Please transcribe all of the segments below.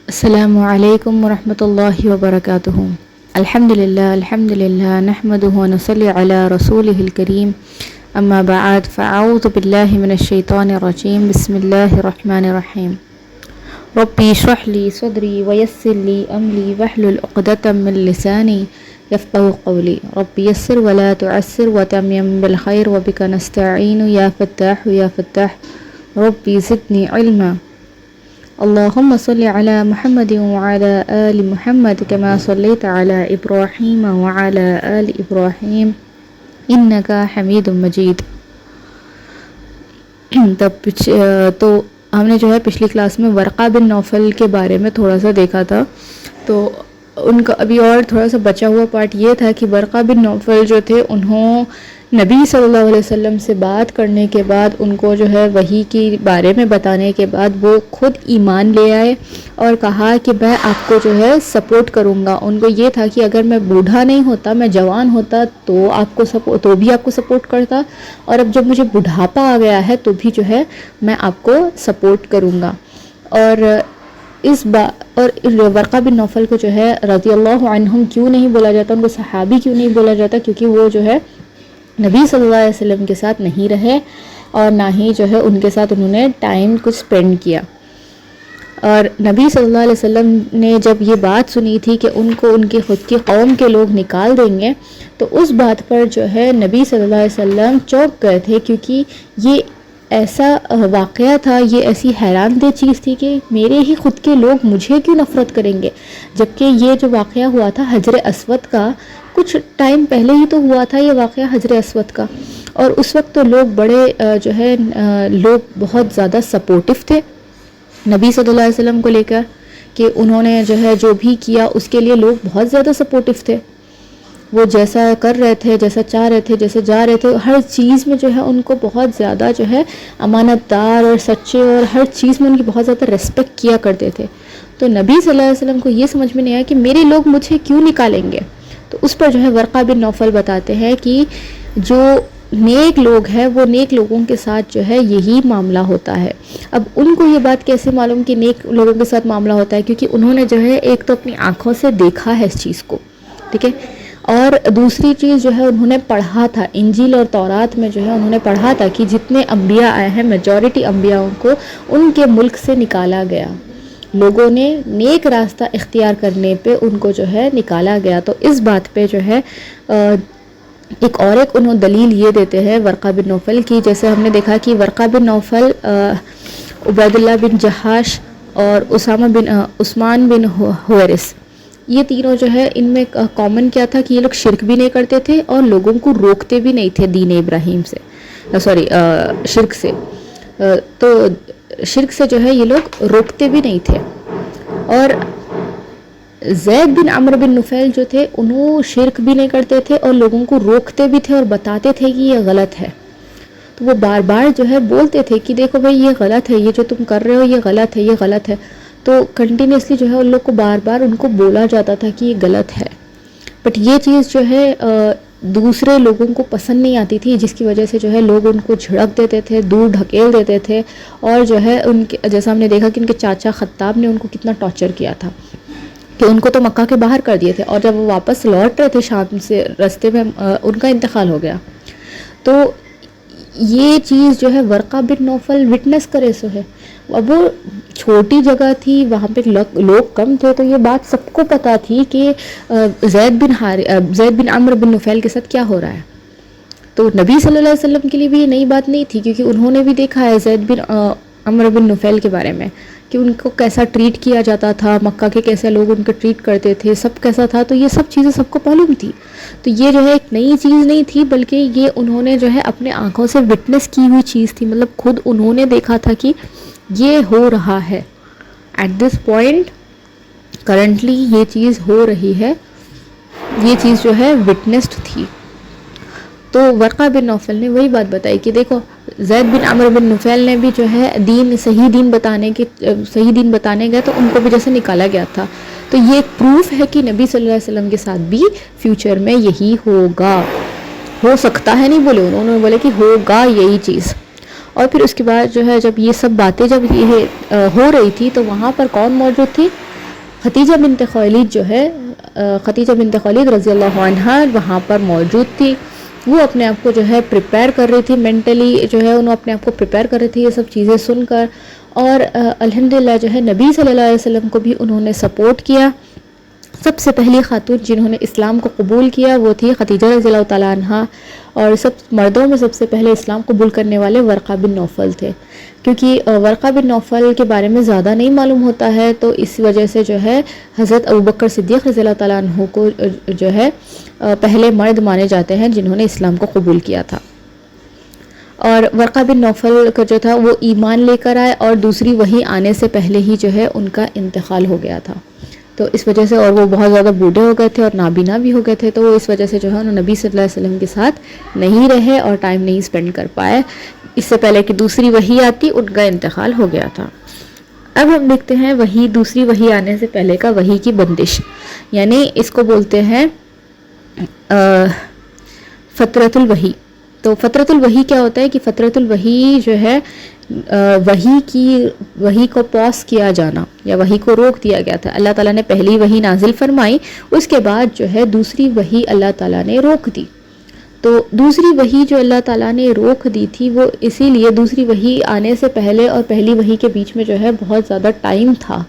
السلام علیکم ورحمۃ اللہ وبرکاتہ۔ الحمد للہ نحمدہ ونصلی علی رسولہ الکریم، اما بعد فاعوذ باللہ من الشیطان الرجیم، بسم اللہ الرحمن الرحیم۔ ربی اشرح لی صدری ویسر لی امری واحلل عقدۃ من لسانی یفقہوا قولی، ربی یسر ولا تعسر وتمم بالخیر وبک نستعین یا فتاح یا فتاح ربی زدنی علما۔ اللہم صلی علی محمد وعلی آل محمد کما صلیت علی ابراہیم وعلی آل ابراہیم انک حمید مجید۔ تو ہم نے جو ہے پچھلی کلاس میں ورقہ بن نوفل کے بارے میں تھوڑا سا دیکھا تھا، تو ان کا ابھی اور تھوڑا سا بچا ہوا پارٹ یہ تھا کہ ورقہ بن نوفل جو تھے، انہوں نبی صلی اللہ علیہ وسلم سے بات کرنے کے بعد، ان کو جو ہے وحی کے بارے میں بتانے کے بعد وہ خود ایمان لے آئے اور کہا کہ میں آپ کو جو ہے سپورٹ کروں گا۔ ان کو یہ تھا کہ اگر میں بوڑھا نہیں ہوتا، میں جوان ہوتا تو بھی آپ کو سپورٹ کرتا، اور اب جب مجھے بڑھاپا آ گیا ہے تو بھی جو ہے میں آپ کو سپورٹ کروں گا۔ اور ورقہ بن نوفل کو جو ہے رضی اللہ عنہم کیوں نہیں بولا جاتا، ان کو صحابی کیوں نہیں بولا جاتا؟ کیونکہ وہ جو ہے نبی صلی اللہ علیہ وسلم کے ساتھ نہیں رہے، اور نہ ہی جو ہے ان کے ساتھ انہوں نے ٹائم کو سپینڈ کیا۔ اور نبی صلی اللہ علیہ وسلم نے جب یہ بات سنی تھی کہ ان کو ان کی خود کی قوم کے لوگ نکال دیں گے، تو اس بات پر جو ہے نبی صلی اللہ علیہ وسلم چونک گئے تھے، کیونکہ یہ ایسا واقعہ تھا، یہ ایسی حیران دہ چیز تھی کہ میرے ہی خود کے لوگ مجھے کیوں نفرت کریں گے، جبکہ یہ جو واقعہ ہوا تھا حجر اسود کا، کچھ ٹائم پہلے ہی تو ہوا تھا یہ واقعہ حجر اسود کا، اور اس وقت تو لوگ لوگ بہت زیادہ سپورٹیو تھے نبی صلی اللہ علیہ وسلم کو لے کر، کہ انہوں نے جو بھی کیا اس کے لیے لوگ بہت زیادہ سپورٹیو تھے۔ وہ جیسا کر رہے تھے، جیسا چاہ رہے تھے، جیسے جا رہے تھے، ہر چیز میں جو ہے ان کو بہت زیادہ جو ہے امانت دار اور سچے، اور ہر چیز میں ان کی بہت زیادہ ریسپیکٹ کیا کرتے تھے۔ تو نبی صلی اللہ علیہ وسلم کو یہ سمجھ میں نہیں آیا کہ میرے لوگ مجھے کیوں نکالیں گے، تو اس پر جو ہے ورقہ بن نوفل بتاتے ہیں کہ جو نیک لوگ ہیں وہ نیک لوگوں کے ساتھ جو ہے یہی معاملہ ہوتا ہے۔ اب ان کو یہ بات کیسے معلوم کہ نیک لوگوں کے ساتھ معاملہ ہوتا ہے؟ کیونکہ انہوں نے جو ہے ایک تو اپنی آنکھوں سے دیکھا ہے اس چیز کو، ٹھیک ہے، اور دوسری چیز جو ہے انہوں نے پڑھا تھا، انجیل اور تورات میں جو ہے انہوں نے پڑھا تھا کہ جتنے انبیاء آئے ہیں، میجورٹی انبیاءوں کو ان کے ملک سے نکالا گیا، لوگوں نے نیک راستہ اختیار کرنے پہ ان کو جو ہے نکالا گیا۔ تو اس بات پہ جو ہے ایک انہوں دلیل یہ دیتے ہیں ورقہ بن نوفل کی، جیسے ہم نے دیکھا کہ ورقہ بن نوفل، عبید اللہ بن جہاش اور عثمان بن حویرث، یہ تینوں جو ہے ان میں کامن کیا تھا کہ یہ لوگ شرک بھی نہیں کرتے تھے اور لوگوں کو روکتے بھی نہیں تھے دین ابراہیم سے، شرک سے، تو شرک سے جو ہے یہ لوگ روکتے بھی نہیں تھے۔ اور زید بن عمرو بن نفیل جو تھے، انہوں شرک بھی نہیں کرتے تھے اور لوگوں کو روکتے بھی تھے اور بتاتے تھے کہ یہ غلط ہے، تو وہ بار بار جو ہے بولتے تھے کہ دیکھو بھائی یہ غلط ہے، یہ جو تم کر رہے ہو یہ غلط ہے، یہ غلط ہے، تو کنٹینیوسلی جو ہے ان لوگ کو بار بار ان کو بولا جاتا تھا کہ یہ غلط ہے، بٹ یہ چیز جو ہے دوسرے لوگوں کو پسند نہیں آتی تھی، جس کی وجہ سے جو ہے لوگ ان کو جھڑک دیتے تھے، دور ڈھکیل دیتے تھے، اور جو ہے ان کے جیسا ہم نے دیکھا کہ ان کے چاچا خطاب نے ان کو کتنا ٹارچر کیا تھا کہ ان کو تو مکہ کے باہر کر دیے تھے، اور جب وہ واپس لوٹ رہے تھے شام سے، رستے میں ان کا انتقال ہو گیا۔ تو یہ چیز جو ہے ورقہ بن نوفل وٹنس کرے سو ہے۔ اب وہ چھوٹی جگہ تھی، وہاں پہ لوگ کم تھے، تو یہ بات سب کو پتہ تھی کہ زید بن عمرو بن نفیل کے ساتھ کیا ہو رہا ہے۔ تو نبی صلی اللہ علیہ وسلم کے لیے بھی یہ نئی بات نہیں تھی، کیونکہ انہوں نے بھی دیکھا ہے زید بن عمرو بن نفیل کے بارے میں کہ ان کو کیسا ٹریٹ کیا جاتا تھا، مکہ کے کیسے لوگ ان کو ٹریٹ کرتے تھے، سب کیسا تھا، تو یہ سب چیزیں سب کو معلوم تھی۔ تو یہ جو ہے ایک نئی چیز نہیں تھی، بلکہ یہ انہوں نے جو ہے اپنے آنکھوں سے وٹنس کی ہوئی چیز تھی، مطلب خود انہوں نے دیکھا تھا کہ یہ ہو رہا ہے، ایٹ دس پوائنٹ کرنٹلی یہ چیز ہو رہی ہے، یہ چیز جو ہے وٹنسڈ تھی۔ تو ورقہ بن نوفل نے وہی بات بتائی کہ دیکھو زید بن عمرو بن نفیل نے بھی جو ہے صحیح دین بتانے گئے تو ان کو بھی جیسے نکالا گیا تھا، تو یہ ایک پروف ہے کہ نبی صلی اللہ علیہ وسلم کے ساتھ بھی فیوچر میں یہی ہوگا، ہو سکتا ہے نہیں بولے انہوں نے، بولے کہ ہوگا یہی چیز۔ اور پھر اس کے بعد جو ہے جب یہ سب باتیں جب یہ ہو رہی تھی تو وہاں پر کون موجود تھی؟ خدیجہ بنت خویلد جو ہے خدیجہ بنت خویلد رضی اللہ عنہا وہاں پر موجود تھی. وہ اپنے آپ کو جو ہے پریپیئر کر رہی تھی مینٹلی، جو ہے انہوں اپنے آپ کو پریپیئر کر رہی تھی یہ سب چیزیں سن کر. اور الحمدللہ جو ہے نبی صلی اللہ علیہ وسلم کو بھی انہوں نے سپورٹ کیا. سب سے پہلی خاتون جنہوں نے اسلام کو قبول کیا وہ تھی خدیجہ رضی اللہ تعالیٰ عنہا. اور سب مردوں میں سب سے پہلے اسلام قبول کرنے والے ورقہ بن نوفل تھے، کیونکہ ورقہ بن نوفل کے بارے میں زیادہ نہیں معلوم ہوتا ہے، تو اس وجہ سے جو ہے حضرت ابوبکر صدیق رضی اللہ تعالیٰ عنہ کو جو ہے پہلے مرد مانے جاتے ہیں جنہوں نے اسلام کو قبول کیا تھا. اور ورقہ بن نوفل کا جو تھا وہ ایمان لے کر آئے اور دوسری وحی آنے سے پہلے ہی جو ہے ان کا انتقال ہو گیا تھا. تو اس وجہ سے، اور وہ بہت زیادہ بوڑھے ہو گئے تھے اور نابینا بھی ہو گئے تھے، تو وہ اس وجہ سے جو ہے انہوں نبی صلی اللہ علیہ وسلم کے ساتھ نہیں رہے اور ٹائم نہیں اسپینڈ کر پائے. اس سے پہلے کہ دوسری وحی آتی ان کا انتقال ہو گیا تھا. اب ہم دیکھتے ہیں وحی، دوسری وحی آنے سے پہلے کا وحی کی بندش، یعنی اس کو بولتے ہیں فترۃ الوحی. تو فترۃ الوحی کیا ہوتا ہے کہ فترۃ الوحی جو ہے وحی کو پاس کیا جانا یا وحی کو روک دیا گیا تھا. اللہ تعالیٰ نے پہلی وحی نازل فرمائی، اس کے بعد جو ہے دوسری وحی اللہ تعالیٰ نے روک دی. تو دوسری وحی جو اللہ تعالیٰ نے روک دی تھی وہ اسی لیے دوسری وحی آنے سے پہلے اور پہلی وحی کے بیچ میں جو ہے بہت زیادہ ٹائم تھا.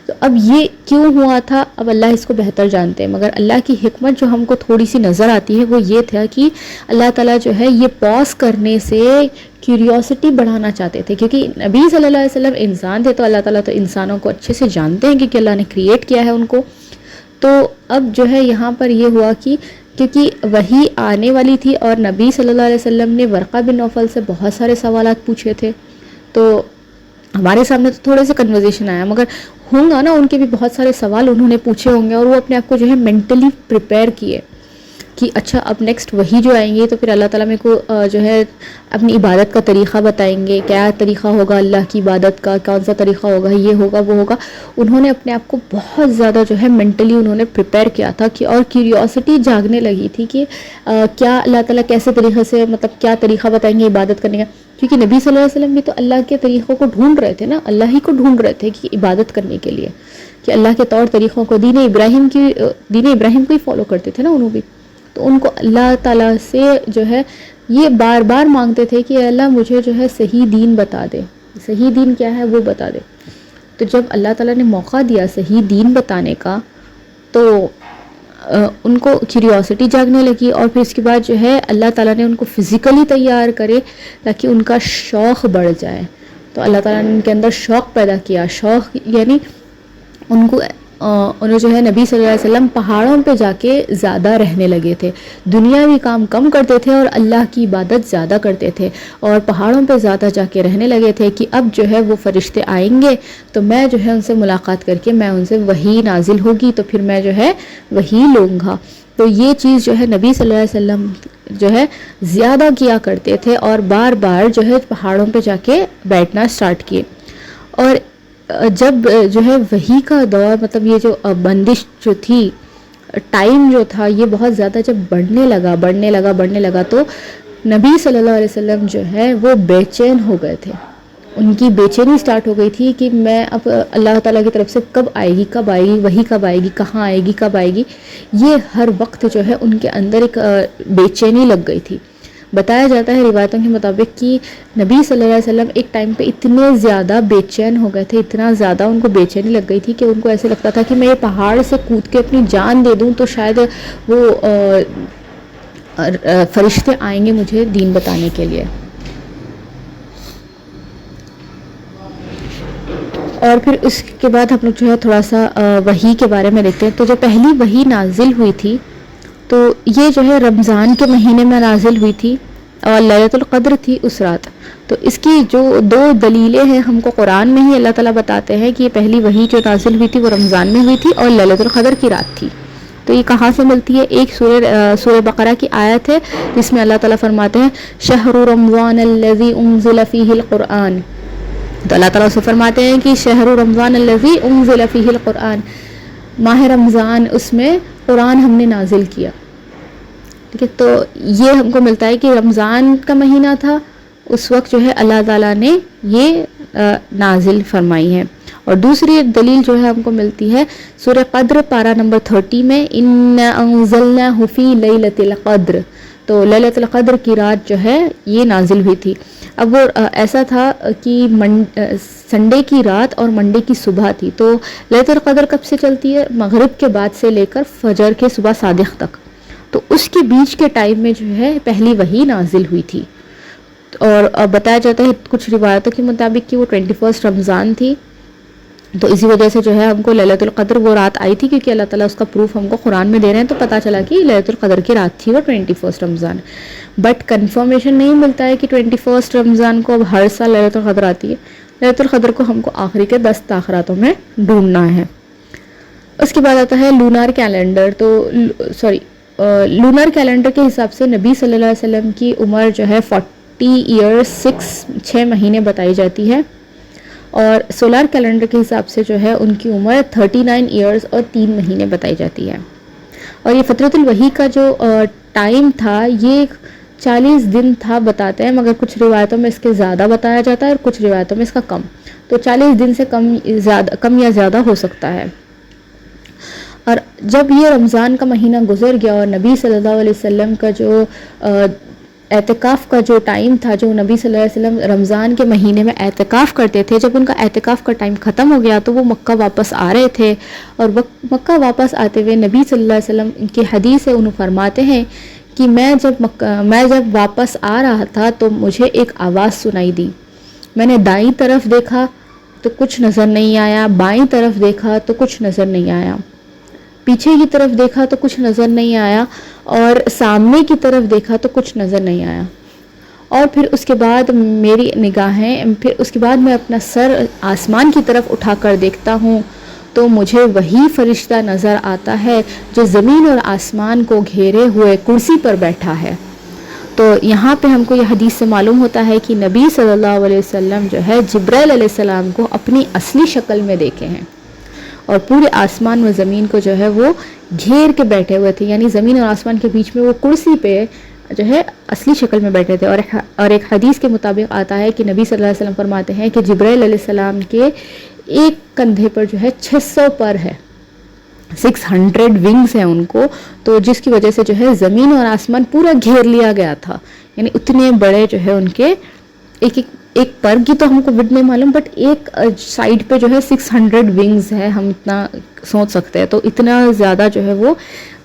تو اب یہ کیوں ہوا تھا اب اللہ اس کو بہتر جانتے ہیں، مگر اللہ کی حکمت جو ہم کو تھوڑی سی نظر آتی ہے وہ یہ تھا کہ اللہ تعالیٰ جو ہے یہ پاس کرنے سے کیوریوسٹی بڑھانا چاہتے تھے، کیونکہ نبی صلی اللہ علیہ وسلم انسان تھے، تو اللہ تعالیٰ تو انسانوں کو اچھے سے جانتے ہیں کیونکہ اللہ نے کریٹ کیا ہے ان کو. تو اب جو ہے یہاں پر یہ ہوا کہ کیونکہ وحی آنے والی تھی اور نبی صلی اللہ علیہ وسلم نے ورقہ بن نوفل سے بہت سارے سوالات پوچھے تھے، تو ہمارے سامنے تو تھوڑے سے کنورزیشن آیا، مگر ہوں گا نا ان کے بھی بہت سارے سوال انہوں نے پوچھے ہوں گے، اور وہ اپنے آپ کو جو ہے مینٹلی پریپیئر کیے کہ اچھا اب نیکسٹ وہی جو آئیں گے تو پھر اللہ تعالیٰ میرے کو جو ہے اپنی عبادت کا طریقہ بتائیں گے، کیا طریقہ ہوگا اللہ کی عبادت کا، کون سا طریقہ ہوگا، یہ ہوگا وہ ہوگا. انہوں نے اپنے آپ کو بہت زیادہ جو ہے مینٹلی انہوں نے پریپیئر کیا تھا کہ اور کیوریوسٹی جاگنے لگی تھی کہ کیا اللہ تعالیٰ کیسے طریقے سے، مطلب کیا طریقہ بتائیں گے عبادت کرنے کا. کیونکہ نبی صلی اللہ علیہ وسلم بھی تو اللہ کے طریقوں کو ڈھونڈ رہے تھے نا، اللہ ہی کو ڈھونڈ رہے تھے کہ عبادت کرنے کے لیے، کہ اللہ کے طور طریقوں کو دین ابراہیم کو ہی فالو کرتے تھے نا انہوں بھی. تو ان کو اللہ تعالیٰ سے جو ہے یہ بار بار مانگتے تھے کہ اللہ مجھے جو ہے صحیح دین بتا دے، صحیح دین کیا ہے وہ بتا دے. تو جب اللہ تعالیٰ نے موقع دیا صحیح دین بتانے کا تو ان کو کیوریوسٹی جاگنے لگی، اور پھر اس کے بعد جو ہے اللہ تعالیٰ نے ان کو فزیکلی تیار کرے تاکہ ان کا شوق بڑھ جائے. تو اللہ تعالیٰ نے ان کے اندر شوق پیدا کیا. شوق یعنی انہیں جو ہے نبی صلی اللہ علیہ وسلم پہاڑوں پہ جا کے زیادہ رہنے لگے تھے، دنیاوی کام کم کرتے تھے اور اللہ کی عبادت زیادہ کرتے تھے، اور پہاڑوں پہ زیادہ جا کے رہنے لگے تھے کہ اب جو ہے وہ فرشتے آئیں گے تو میں جو ہے ان سے ملاقات کر کے میں ان سے وحی نازل ہوگی تو پھر میں جو ہے وحی لوں گا. تو یہ چیز جو ہے نبی صلی اللہ علیہ وسلم جو ہے زیادہ کیا کرتے تھے اور بار بار جو ہے پہاڑوں پہ جا کے بیٹھنا سٹارٹ کیے. اور جب جو ہے وحی کا دور، مطلب یہ جو بندش جو تھی، ٹائم جو تھا یہ بہت زیادہ جب بڑھنے لگا تو نبی صلی اللہ علیہ وسلم جو ہے وہ بے چین ہو گئے تھے. ان کی بے چینی سٹارٹ ہو گئی تھی کہ میں اب اللہ تعالیٰ کی طرف سے کب آئے گی وحی کب آئے گی، کہاں آئے گی، کب آئے گی. یہ ہر وقت جو ہے ان کے اندر ایک بے چینی لگ گئی تھی. بتایا جاتا ہے روایتوں کے مطابق کہ نبی صلی اللہ علیہ وسلم ایک ٹائم پہ اتنے زیادہ بے چین ہو گئے تھے، اتنا زیادہ ان کو بے چینی لگ گئی تھی کہ ان کو ایسے لگتا تھا کہ میں یہ پہاڑ سے کود کے اپنی جان دے دوں تو شاید وہ فرشتے آئیں گے مجھے دین بتانے کے لیے. اور پھر اس کے بعد ہم لوگ جو ہے تھوڑا سا وحی کے بارے میں دیکھتے ہیں. تو جو پہلی وحی نازل ہوئی تھی تو یہ جو ہے رمضان کے مہینے میں نازل ہوئی تھی اور لیلۃ القدر تھی اس رات. تو اس کی جو دو دلیلیں ہیں ہم کو قرآن میں ہی اللہ تعالیٰ بتاتے ہیں کہ یہ پہلی وحی جو نازل ہوئی تھی وہ رمضان میں ہوئی تھی اور لیلۃ القدر کی رات تھی. تو یہ کہاں سے ملتی ہے؟ ایک سورہ بقرہ کی آیت ہے جس میں اللہ تعالیٰ فرماتے ہیں شہر رمضان الذی انزل فیہ القرآن. تو اللہ تعالیٰ اسے فرماتے ہیں کہ شہر رمضان الذی انزل فیہ القرآن، ماہ رمضان اس میں قرآن ہم نے نازل کیا. ٹھیک ہے، تو یہ ہم کو ملتا ہے کہ رمضان کا مہینہ تھا، اس وقت جو ہے اللہ تعالیٰ نے یہ نازل فرمائی ہے. اور دوسری ایک دلیل جو ہے ہم کو ملتی ہے سورہ قدر پارہ نمبر 30 میں، اِنَّا أَنزَلْنَاهُ فِي لَيْلَةِ الْقَدْرِ، تو لیلۃ القدر کی رات جو ہے یہ نازل ہوئی تھی۔ اب وہ ایسا تھا کہ سنڈے کی رات اور منڈے کی صبح تھی، تو لیلۃ القدر کب سے چلتی ہے؟ مغرب کے بعد سے لے کر فجر کے صبح صادق تک، تو اس کے بیچ کے ٹائم میں جو ہے پہلی وحی نازل ہوئی تھی۔ اور بتایا جاتا ہے کچھ روایتوں کے مطابق کہ وہ 21 رمضان تھی، تو اسی وجہ سے جو ہے ہم کو لیلۃ القدر وہ رات آئی تھی، کیونکہ اللہ تعالیٰ اس کا پروف ہم کو قرآن میں دے رہے ہیں، تو پتہ چلا کہ لیلۃ القدر کی رات تھی وہ 21 رمضان۔ بٹ کنفرمیشن نہیں ملتا ہے کہ 21 رمضان کو اب ہر سال لیلۃ القدر آتی ہے۔ لیلۃ القدر کو ہم کو آخری کے 10 تاخراتوں میں ڈھونڈنا ہے۔ اس کے بعد آتا ہے لونار کیلنڈر، تو لونار کیلنڈر کے حساب سے نبی صلی اللہ علیہ وسلم کی عمر جو ہے 40 ایئرس 6 مہینے بتائی جاتی ہے، اور سولار کیلنڈر کے حساب سے جو ہے ان کی عمر 39 ایئرس اور 3 مہینے بتائی جاتی ہے۔ اور یہ فترۃ الوحی کا جو ٹائم تھا یہ 40 دن تھا بتاتے ہیں، مگر کچھ روایتوں میں اس کے زیادہ بتایا جاتا ہے اور کچھ روایتوں میں اس کا کم، تو 40 دن سے کم یا زیادہ ہو سکتا ہے۔ اور جب یہ رمضان کا مہینہ گزر گیا اور نبی صلی اللہ علیہ وسلم کا جو اعتکاف کا جو ٹائم تھا، جو نبی صلی اللہ علیہ وسلم رمضان کے مہینے میں اعتکاف کرتے تھے، جب ان کا اعتکاف کا ٹائم ختم ہو گیا تو وہ مکہ واپس آ رہے تھے، اور مکہ واپس آتے ہوئے نبی صلی اللہ علیہ وسلم کی حدیث ہے، انہوں فرماتے ہیں کہ میں جب واپس آ رہا تھا تو مجھے ایک آواز سنائی دی، میں نے دائیں طرف دیکھا تو کچھ نظر نہیں آیا، بائیں طرف دیکھا تو کچھ نظر نہیں آیا، پیچھے کی طرف دیکھا تو کچھ نظر نہیں آیا، اور سامنے کی طرف دیکھا تو کچھ نظر نہیں آیا، اور پھر اس کے بعد میری نگاہیں اس کے بعد میں اپنا سر آسمان کی طرف اٹھا کر دیکھتا ہوں تو مجھے وہی فرشتہ نظر آتا ہے جو زمین اور آسمان کو گھیرے ہوئے کرسی پر بیٹھا ہے۔ تو یہاں پہ ہم کو یہ حدیث سے معلوم ہوتا ہے کہ نبی صلی اللہ علیہ وسلم جو ہے جبرائیل علیہ السلام کو اپنی اصلی شکل میں دیکھے ہیں، اور پورے آسمان و زمین کو جو ہے وہ گھیر کے بیٹھے ہوئے تھے، یعنی زمین اور آسمان کے بیچ میں وہ کرسی پہ جو ہے اصلی شکل میں بیٹھے تھے۔ اور ایک حدیث کے مطابق آتا ہے کہ نبی صلی اللہ علیہ وسلم فرماتے ہیں کہ جبرائیل علیہ السلام کے ایک کندھے پر جو ہے 600 پر ہے، 600 ونگز ہیں ان کو، تو جس کی وجہ سے جو ہے زمین اور آسمان پورا گھیر لیا گیا تھا، یعنی اتنے بڑے جو ہے ان کے ایک پر کی تو ہم کو وڈ نہیں معلوم، بٹ ایک سائڈ پہ جو ہے 600 ونگز ہے، ہم اتنا سوچ سکتے ہیں، تو اتنا زیادہ جو ہے وہ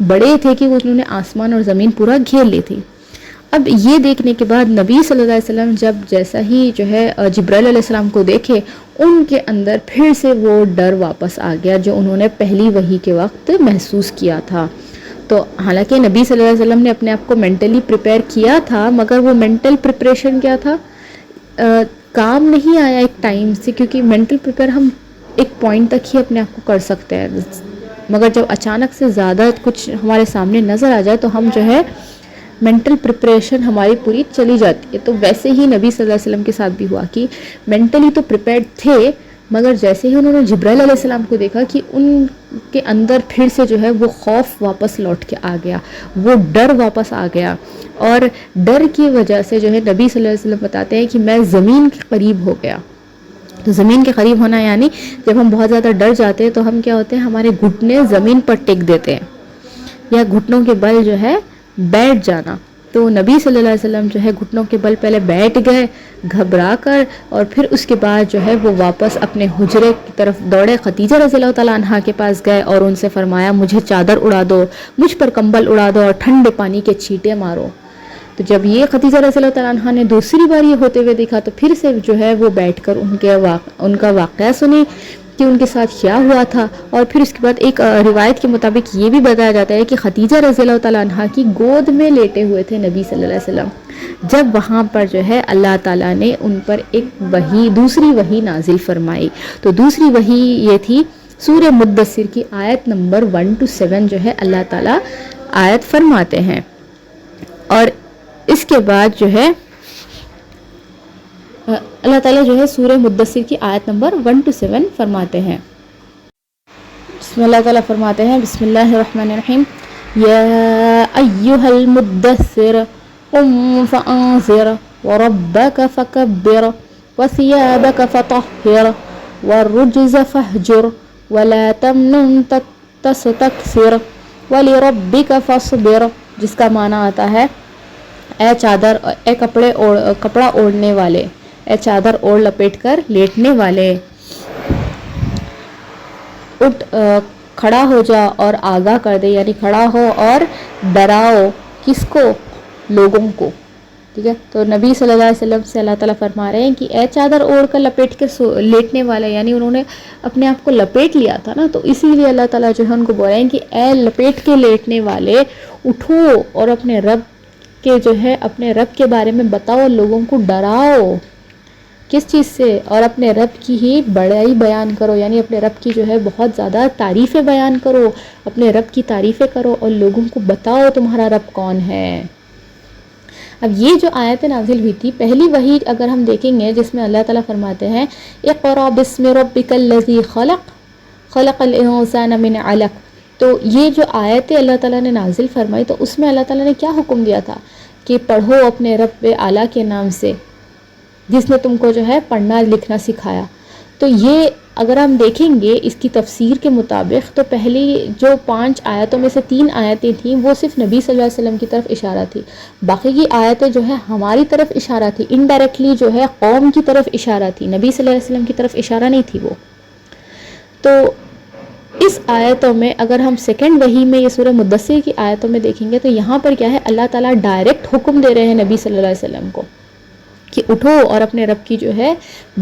بڑے تھے کہ انہوں نے آسمان اور زمین پورا گھیر لی تھی۔ اب یہ دیکھنے کے بعد نبی صلی اللہ علیہ وسلم جب جیسا ہی جو ہے جبرائیل علیہ السلام کو دیکھے، ان کے اندر پھر سے وہ ڈر واپس آ گیا جو انہوں نے پہلی وحی کے وقت محسوس کیا تھا۔ تو حالانکہ نبی صلی اللہ علیہ وسلم نے اپنے آپ کو مینٹلی پریپیئر کیا تھا، مگر وہ مینٹل پریپریشن کیا تھا، کام نہیں آیا ایک ٹائم سے، کیونکہ مینٹل پریپیئر ہم ایک پوائنٹ تک ہی اپنے آپ کو کر سکتے ہیں، مگر جب اچانک سے زیادہ کچھ ہمارے سامنے نظر آ جائے تو ہم جو ہے مینٹل پریپریشن ہماری پوری چلی جاتی ہے۔ تو ویسے ہی نبی صلی اللہ علیہ وسلم کے ساتھ بھی ہوا کہ مینٹلی تو پریپیئرڈ تھے، مگر جیسے ہی انہوں نے جبرائیل علیہ السلام کو دیکھا کہ ان کے اندر پھر سے جو ہے وہ خوف واپس لوٹ کے آ گیا، وہ ڈر واپس آ گیا، اور ڈر کی وجہ سے جو ہے نبی صلی اللہ علیہ وسلم بتاتے ہیں کہ میں زمین کے قریب ہو گیا۔ تو زمین کے قریب ہونا یعنی جب ہم بہت زیادہ ڈر جاتے ہیں تو ہم کیا ہوتے ہیں، ہمارے گھٹنے زمین پر ٹک دیتے ہیں، یا گھٹنوں کے بل جو ہے بیٹھ جانا۔ تو نبی صلی اللہ علیہ وسلم جو ہے گھٹنوں کے بل پہلے بیٹھ گئے گھبرا کر، اور پھر اس کے بعد جو ہے وہ واپس اپنے حجرے کی طرف دوڑے، خدیجہ رضی اللہ تعالیٰ عنہا کے پاس گئے اور ان سے فرمایا مجھے چادر اڑا دو، مجھ پر کمبل اڑا دو اور ٹھنڈے پانی کے چھینٹے مارو۔ تو جب یہ خدیجہ رضی اللہ تعالیٰ عنہا نے دوسری بار یہ ہوتے ہوئے دیکھا تو پھر سے جو ہے وہ بیٹھ کر ان کا واقعہ سنی کہ ان کے ساتھ کیا ہوا تھا، اور پھر اس کے بعد ایک روایت کے مطابق یہ بھی بتایا جاتا ہے کہ خدیجہ رضی اللہ تعالیٰ عنہا کی گود میں لیٹے ہوئے تھے نبی صلی اللہ علیہ وسلم، جب وہاں پر جو ہے اللہ تعالیٰ نے ان پر ایک دوسری وحی نازل فرمائی۔ تو دوسری وحی یہ تھی سورہ مدثر کی آیت نمبر 1 to 7 جو ہے اللہ تعالیٰ آیت فرماتے ہیں، اور اس کے بعد جو ہے اللہ تعالیٰ جو ہے سورہ مدثر کی آیت نمبر 1 to 7 فرماتے ہیں۔ بسم اللہ تعالیٰ فرماتے ہیں، بسم اللہ الرحمن الرحیم، یا ایہا المدثر قم فانذر وربک فکبر وثیابک فطہر والرجز فاهجر ولا تمنن تستكثر ولربك فاصبر، جس کا معنی آتا ہے اے چادر، اے کپڑا اوڑھنے والے، اے چادر اوڑھ لپیٹ کر لیٹنے والے، اٹھ کھڑا ہو جا اور آگاہ کر دے، یعنی کھڑا ہو اور ڈراؤ کس کو؟ لوگوں کو. ٹھیک ہے، تو نبی صلی اللہ علیہ وسلم سے اللہ تعالیٰ فرما رہے ہیں کہ اے چادر اوڑھ کر لپیٹ کے لیٹنے والے، یعنی انہوں نے اپنے آپ کو لپیٹ لیا تھا نا، تو اسی لیے اللہ تعالیٰ جو ہے ان کو بول رہے ہیں کہ اے لپیٹ کے لیٹنے والے اٹھو اور اپنے رب کے جو ہے اپنے رب کے بارے میں بتاؤ، لوگوں کو ڈراؤ. کس چیز سے؟ اور اپنے رب کی ہی بڑائی بیان کرو، یعنی اپنے رب کی جو ہے بہت زیادہ تعریفیں بیان کرو، اپنے رب کی تعریفیں کرو اور لوگوں کو بتاؤ تمہارا رب کون ہے. اب یہ جو آیت نازل ہوئی تھی، پہلی وحی اگر ہم دیکھیں گے جس میں اللہ تعالیٰ فرماتے ہیں اقرأ بسم ربک الذی خلق خلق الانسان من علق، تو یہ جو آیت اللہ تعالیٰ نے نازل فرمائی تو اس میں اللہ تعالیٰ نے کیا حکم دیا تھا کہ پڑھو اپنے رب اعلیٰ کے نام سے جس نے تم کو جو ہے پڑھنا لکھنا سکھایا. تو یہ اگر ہم دیکھیں گے اس کی تفسیر کے مطابق، تو پہلی جو 5 آیتوں میں سے 3 آیتیں تھیں وہ صرف نبی صلی اللہ علیہ وسلم کی طرف اشارہ تھی، باقی کی آیتیں جو ہے ہماری طرف اشارہ تھی، انڈائریکٹلی جو ہے قوم کی طرف اشارہ تھی، نبی صلی اللہ علیہ وسلم کی طرف اشارہ نہیں تھی وہ. تو اس آیتوں میں اگر ہم سیکنڈ وحی میں یہ سورہ مدثر کی آیتوں میں دیکھیں گے تو یہاں پر کیا ہے، اللہ تعالیٰ ڈائریکٹ حکم دے رہے ہیں نبی صلی اللہ علیہ وسلم کو کہ اٹھو اور اپنے رب کی جو ہے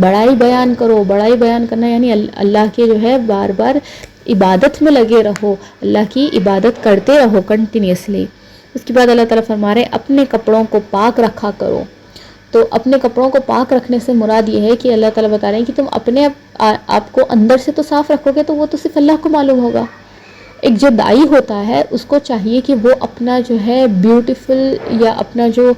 بڑائی بیان کرو. بڑائی بیان کرنا یعنی اللہ کے جو ہے بار بار عبادت میں لگے رہو، اللہ کی عبادت کرتے رہو کنٹینیوسلی. اس کے بعد اللہ تعالیٰ فرما رہے ہیں اپنے کپڑوں کو پاک رکھا کرو. تو اپنے کپڑوں کو پاک رکھنے سے مراد یہ ہے کہ اللہ تعالیٰ بتا رہے ہیں کہ تم اپنے آپ کو اندر سے تو صاف رکھو گے تو وہ تو صرف اللہ کو معلوم ہوگا. ایک جو دائی ہوتا ہے اس کو چاہیے کہ وہ اپنا جو ہے بیوٹیفل یا اپنا جو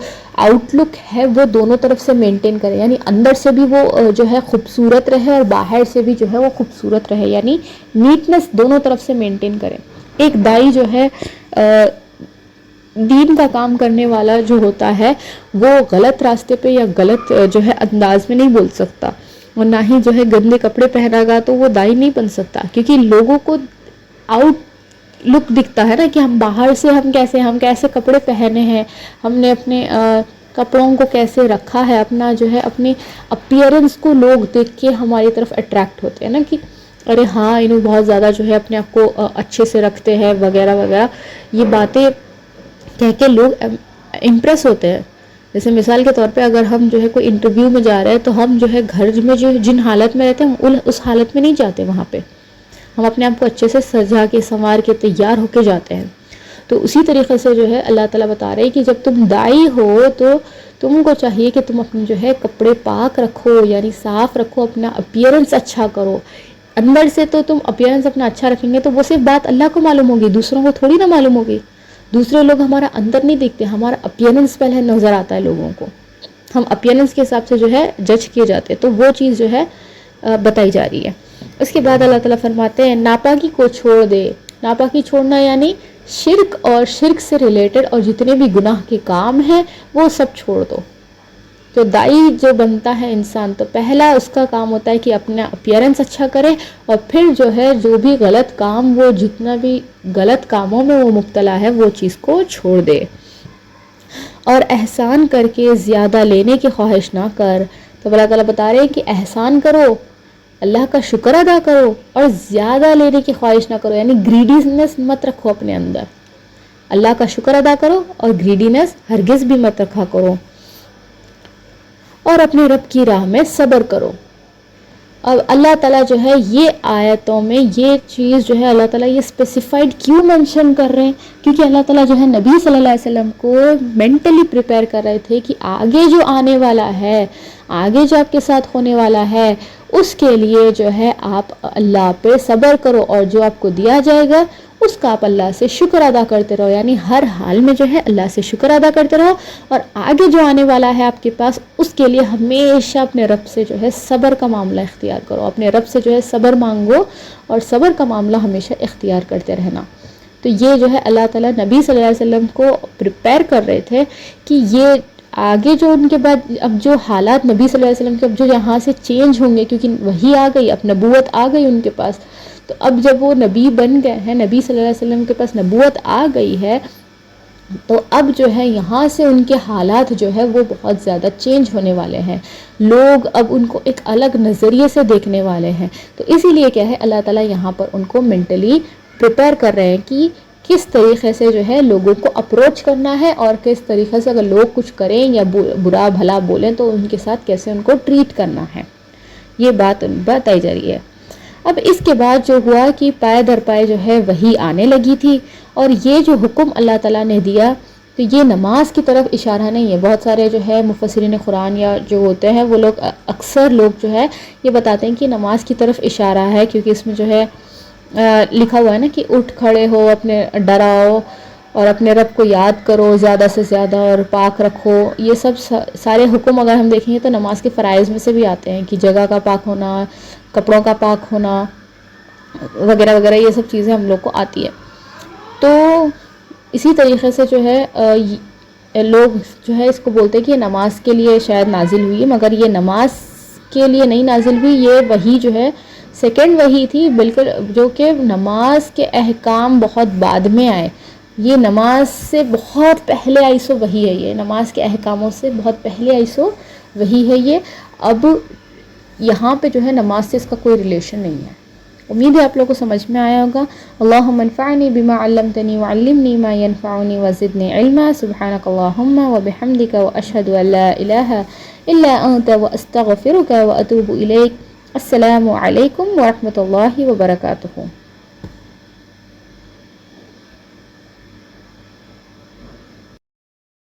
آؤٹ لک ہے وہ دونوں طرف سے مینٹین کرے، یعنی اندر سے بھی وہ جو ہے خوبصورت رہے اور باہر سے بھی جو ہے وہ خوبصورت رہے، یعنی نیٹنس دونوں طرف سے مینٹین کرے. ایک دائی جو ہے دین کا کام کرنے والا جو ہوتا ہے وہ غلط راستے پہ یا غلط جو ہے انداز میں نہیں بول سکتا، اور نہ ہی جو ہے گندے کپڑے پہنا گا تو وہ دائی نہیں بن سکتا، کیونکہ لوگوں کو آؤٹ لک دکھتا ہے نا کہ ہم باہر سے ہم کیسے کپڑے پہنے ہیں، ہم نے اپنے کپڑوں کو کیسے رکھا ہے، اپنا جو ہے اپنی اپیئرنس کو لوگ دیکھ کے ہماری طرف اٹریکٹ ہوتے ہیں نا کہ ارے ہاں انہوں بہت زیادہ جو ہے اپنے آپ کو اچھے سے رکھتے ہیں وغیرہ وغیرہ. یہ باتیں کہہ کے لوگ امپریس ہوتے ہیں. جیسے مثال کے طور پہ اگر ہم جو ہے کوئی انٹرویو میں جا رہے ہیں تو ہم جو ہے گھر میں جو جن حالت میں رہتے ہیں ہم اس حالت میں نہیں جاتے، وہاں پہ ہم اپنے آپ کو اچھے سے سجا کے سنوار کے تیار ہو کے جاتے ہیں. تو اسی طریقے سے جو ہے اللہ تعالیٰ بتا رہے ہیں کہ جب تم دائی ہو تو تم کو چاہیے کہ تم اپنے جو ہے کپڑے پاک رکھو، یعنی صاف رکھو، اپنا اپیئرنس اچھا کرو. اندر سے تو تم اپیئرنس اپنا اچھا رکھیں گے تو وہ صرف بات اللہ کو معلوم ہوگی، دوسروں کو تھوڑی نہ معلوم ہوگی. دوسرے لوگ ہمارا اندر نہیں دیکھتے، ہمارا اپیئرنس پہلے نظر آتا ہے لوگوں کو، ہم اپیئرنس کے حساب سے جو ہے جج کیے جاتے ہیں. تو وہ چیز جو ہے بتائی جا رہی ہے. اس کے بعد اللہ تعالیٰ فرماتے ہیں ناپاکی کو چھوڑ دے. ناپاکی چھوڑنا یعنی شرک اور شرک سے ریلیٹڈ اور جتنے بھی گناہ کے کام ہیں وہ سب چھوڑ دو. تو دائی جو بنتا ہے انسان تو پہلا اس کا کام ہوتا ہے کہ اپنا اپیئرنس اچھا کرے اور پھر جو ہے جو بھی غلط کام، وہ جتنا بھی غلط کاموں میں وہ مبتلا ہے وہ چیز کو چھوڑ دے. اور احسان کر کے زیادہ لینے کی خواہش نہ کر. تو اللہ تعالیٰ بتا رہے ہیں کہ احسان کرو، اللہ کا شکر ادا کرو اور زیادہ لینے کی خواہش نہ کرو، یعنی گریڈینس مت رکھو اپنے اندر. اللہ کا شکر ادا کرو اور گریڈینس ہرگز بھی مت رکھا کرو. اور اپنے رب کی راہ میں صبر کرو. اب اللہ تعالیٰ جو ہے یہ آیتوں میں یہ چیز جو ہے اللہ تعالیٰ یہ اسپیسیفائڈ کیوں مینشن کر رہے ہیں؟ کیونکہ اللہ تعالیٰ جو ہے نبی صلی اللہ علیہ وسلم کو مینٹلی پریپیئر کر رہے تھے کہ آگے جو آنے والا ہے، آگے جو آپ کے ساتھ ہونے والا ہے اس کے لیے جو ہے آپ اللہ پہ صبر کرو اور جو آپ کو دیا جائے گا اس کا آپ اللہ سے شکر ادا کرتے رہو، یعنی ہر حال میں جو ہے اللہ سے شکر ادا کرتے رہو. اور آگے جو آنے والا ہے آپ کے پاس اس کے لیے ہمیشہ اپنے رب سے جو ہے صبر کا معاملہ اختیار کرو، اپنے رب سے جو ہے صبر مانگو اور صبر کا معاملہ ہمیشہ اختیار کرتے رہنا. تو یہ جو ہے اللہ تعالیٰ نبی صلی اللہ علیہ وسلم کو پریپیئر کر رہے تھے کہ یہ آگے جو ان کے بعد اب جو حالات نبی صلی اللہ علیہ وسلم کے اب جو یہاں سے چینج ہوں گے، کیونکہ وہی آ گئی، اب نبوت آ گئی ان کے پاس، تو اب جب وہ نبی بن گئے ہیں، نبی صلی اللہ علیہ وسلم کے پاس نبوت آ گئی ہے، تو اب جو ہے یہاں سے ان کے حالات جو ہے وہ بہت زیادہ چینج ہونے والے ہیں، لوگ اب ان کو ایک الگ نظریے سے دیکھنے والے ہیں. تو اسی لیے کیا ہے اللہ تعالیٰ یہاں پر ان کو مینٹلی پریپیئر کر رہے ہیں کہ کس طریقے سے جو ہے لوگوں کو اپروچ کرنا ہے، اور کس طریقے سے اگر لوگ کچھ کریں یا برا بھلا بولیں تو ان کے ساتھ کیسے ان کو ٹریٹ کرنا ہے. یہ بات بتائی جا رہی ہے. اب اس کے بعد جو ہوا کہ پائے در پائے جو ہے وہی آنے لگی تھی، اور یہ جو حکم اللہ تعالیٰ نے دیا تو یہ نماز کی طرف اشارہ نہیں ہے. بہت سارے جو ہے مفسرین قرآن یا جو ہوتے ہیں وہ لوگ اکثر لوگ جو ہے یہ بتاتے ہیں کہ نماز کی طرف اشارہ ہے، کیونکہ اس میں جو ہے لکھا ہوا ہے نا کہ اٹھ کھڑے ہو، اپنے ڈراؤ اور اپنے رب کو یاد کرو زیادہ سے زیادہ اور پاک رکھو. یہ سب سارے حکم اگر ہم دیکھیں گے تو نماز کے فرائض میں سے بھی آتے ہیں کہ جگہ کا پاک ہونا، کپڑوں کا پاک ہونا وغیرہ وغیرہ، یہ سب چیزیں ہم لوگ کو آتی ہے. تو اسی طریقے سے جو ہے لوگ جو ہے اس کو بولتے ہیں کہ یہ نماز کے لیے شاید نازل ہوئی ہے، مگر یہ نماز کے لیے نہیں نازل ہوئی، یہ وحی جو ہے سیکنڈ وحی تھی، بالکل جو کہ نماز کے احکام بہت بعد میں آئے. یہ نماز سے بہت پہلے آئی سو وحی ہے، یہ نماز کے احکاموں سے بہت پہلے آئی سو وحی ہے یہ. اب یہاں پہ جو ہے نماز سے اس کا کوئی ریلیشن نہیں ہے. امید ہے آپ لوگوں کو سمجھ میں آیا ہوگا. اللہم انفعنی بما علمتنی وعلمنی ما ینفعنی وزدنی علما. سبحانک اللہم وبحمدک واشہد ان لا الہ الا انت واستغفرک واتوب الیک. السلام علیکم ورحمۃ اللہ وبرکاتہ.